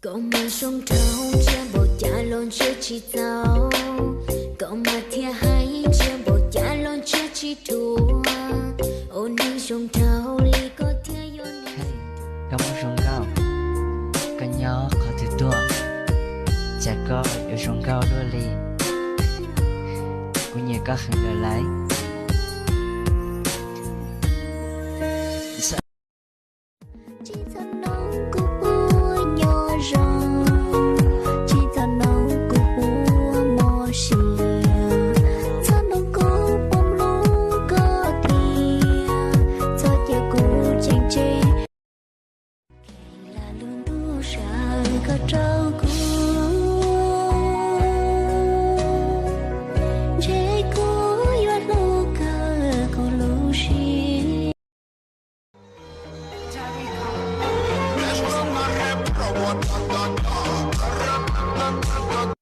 Cậu mà sông trâu chia bộ cha lon chia chi tao, cậu mà thia hai chia bộ cha lon chia chi thua. Ôn đi sông trâu li có thia yon. Kamu sông cao, cái nhỏ khó từ tua, chả có yêu sông cao đôi li, cũng như có khăn đời lấy. Chỉ thân nông của bùa nhỏ rong, chỉ thân nông của bùa mò xì, thân nông của bông lúa có thìa, cho chia cũ chênh chê. Là luôn đu ra có trâu cũ, chê cũ yêu lúa cơ có lúa xì. Let's run my rap, I want